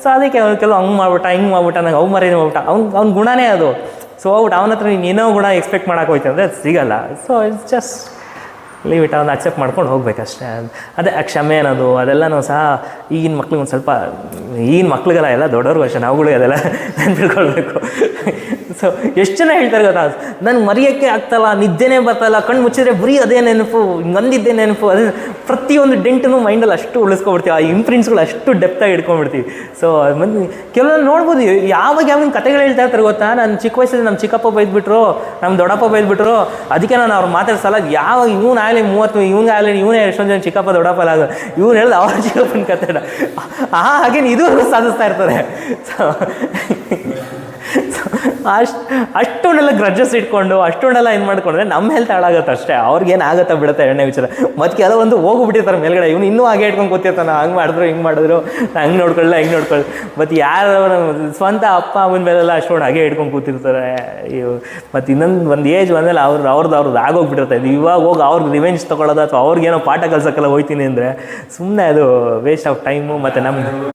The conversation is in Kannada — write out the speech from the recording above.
ಸೊ ಅದಕ್ಕೆ ಕೆಲವು ಹಂಗೆ ಮಾಡ್ಬಿಟ್ಟ ಹಿಂಗೆ ಮಾಡ್ಬಿಟ್ಟ ನಂಗೆ ಅವು ಮರೇನು ಮಾಡ್ಬಿಟ್ಟ ಅವ್ನ ಗುಣನೇ ಅದು. ಸೊ ಹೋಗ್ಬಿಟ್ಟು ಅವನ ಹತ್ರ ನೀನು ಏನೋ ಗುಣ ಎಕ್ಸ್ಪೆಕ್ಟ್ ಮಾಡೋಕೆ ಹೋಯ್ತು ಅಂದರೆ ಅದು ಸಿಗಲ್ಲ. So it's just leave it, ಅವ್ನು ಅಕ್ಸೆಪ್ಟ್ ಮಾಡ್ಕೊಂಡು ಹೋಗ್ಬೇಕಷ್ಟೇ. ಅದೇ ಕ್ಷಮೆ ಅನ್ನೋದು ಅದೆಲ್ಲನೂ ಸಹ ಈಗಿನ ಮಕ್ಳಿಗೆ ಒಂದು ಸ್ವಲ್ಪ, ಈಗಿನ ಮಕ್ಳಿಗೆಲ್ಲ ಎಲ್ಲ ದೊಡ್ಡವ್ರಿಗೂ ಅಷ್ಟೇ, ನಾವುಗಳು ಅದೆಲ್ಲ ನೆನ್ಪಿಟ್ಕೊಳ್ಬೇಕು. ಸೊ ಎಷ್ಟು ಜನ ಹೇಳ್ತಾರೆ ಗೊತ್ತಾ, ನನಗೆ ಮರೆಯೋಕ್ಕೆ ಆಗ್ತಾಯಿಲ್ಲ, ನಿದ್ದೆನೇ ಬರ್ತಾಯಿಲ್ಲ, ಕಣ್ಣು ಮುಚ್ಚಿದ್ರೆ ಬರೀ ಅದೇ ನೆನಪು, ಹಿಂಗಂದಿದ್ದೇ ನೆನಪು, ಅದೇ ಪ್ರತಿಯೊಂದು ಡೆಂಟನ್ನು ಮೈಂಡಲ್ಲಿ ಅಷ್ಟು ಉಳಿಸ್ಕೊಬಿಡ್ತೀವಿ, ಆ ಇಂಪ್ರಿಂಟ್ಸ್ಗಳು ಅಷ್ಟು ಡೆಪ್ತಾಗಿ ಇಟ್ಕೊಂಡ್ಬಿಡ್ತೀವಿ. ಸೊ ಮಂದಿ ಕೆಲವೊಂದು ನೋಡ್ಬೋದು, ಯಾವಾಗ ಕತೆಗಳು ಹೇಳ್ತಾ ಇರ್ತಾರೆ ಗೊತ್ತಾ. ನಾನು ಚಿಕ್ಕ ವಯಸ್ಸಲ್ಲಿ ನಮ್ಮ ಚಿಕ್ಕಪ್ಪ ಬೈದ್ಬಿಟ್ರು, ನಮ್ಮ ದೊಡ್ಡಪ್ಪ ಬೈದ್ಬಿಟ್ರು, ಅದಕ್ಕೆ ನಾನು ಅವ್ರು ಮಾತಾಡ್ಸಲ್ಲ. ಯಾವಾಗ ಇವನಾಗಲಿ 30, ಇವನಾಗಲಿ ಇವನೇ ಎಷ್ಟೊಂದು ಜನ ಚಿಕ್ಕಪ್ಪ ದೊಡ್ಡಪ್ಪ ಅಲ್ಲ, ಇವ್ನು ಹೇಳ್ದು ಅವ್ರ ಚಿಕ್ಕಪ್ಪನ ಕತೆ ಹಾಗೇನು ಇದು ಸಾಧಿಸ್ತಾ ಇರ್ತಾರೆ. ಅಷ್ಟೊಂಡೆಲ್ಲ ಗ್ರಜ್ಜಸ್ ಇಟ್ಕೊಂಡು ಅಷ್ಟೊಂಡೆಲ್ಲ ಏನು ಮಾಡ್ಕೊಂಡ್ರೆ ನಮ್ಮ ಹೆಲ್ತ್ ಹಾಳಾಗುತ್ತೆ ಅಷ್ಟೇ. ಅವ್ರಿಗೇನು ಆಗುತ್ತಾ ಬಿಡುತ್ತೆ ಎಣ್ಣೆ ವಿಚಾರ. ಮತ್ತು ಕೆಲವೊಂದು ಹೋಗ್ಬಿಟ್ಟಿರ್ತಾರೆ ಮೇಲ್ಗಡೆ, ಇವನು ಇನ್ನೂ ಹಾಗೆ ಇಟ್ಕೊಂಡು ಕೂತಿರ್ತಾನೆ, ಹಂಗೆ ಮಾಡಿದ್ರು ಹಿಂಗೆ ಮಾಡಿದ್ರು, ಹಂಗೆ ನೋಡ್ಕೊಳ್ಳ ಹಿಂಗೆ ನೋಡ್ಕೊಳ್ಳಿ. ಮತ್ತು ಯಾರು ಸ್ವಂತ ಅಪ್ಪ ಅಮ್ಮನ ಮೇಲೆಲ್ಲ ಅಷ್ಟೊಂದು ಹಾಗೆ ಇಟ್ಕೊಂಡು ಕೂತಿರ್ತಾರೆ. ಮತ್ತು ಒಂದು ಏಜ್ ಬಂದಮೇಲೆ ಅವ್ರದ್ದು ಆಗೋಗ್ಬಿಟ್ಟಿರ್ತಾರೆ. ಇವಾಗ ಹೋಗಿ ಅವ್ರಿಗೆ ರಿವೆಂಜ್ ತೊಗೊಳ್ಳೋದು ಅಥವಾ ಅವ್ರಿಗೇನೋ ಪಾಠ ಕಲ್ಸೋಕ್ಕೆಲ್ಲ ಹೋಗ್ತೀನಿ ಅಂದರೆ ಸುಮ್ಮನೆ ಅದು ವೇಸ್ಟ್ ಆಫ್ ಟೈಮು. ಮತ್ತು ನಮ್ಗೆ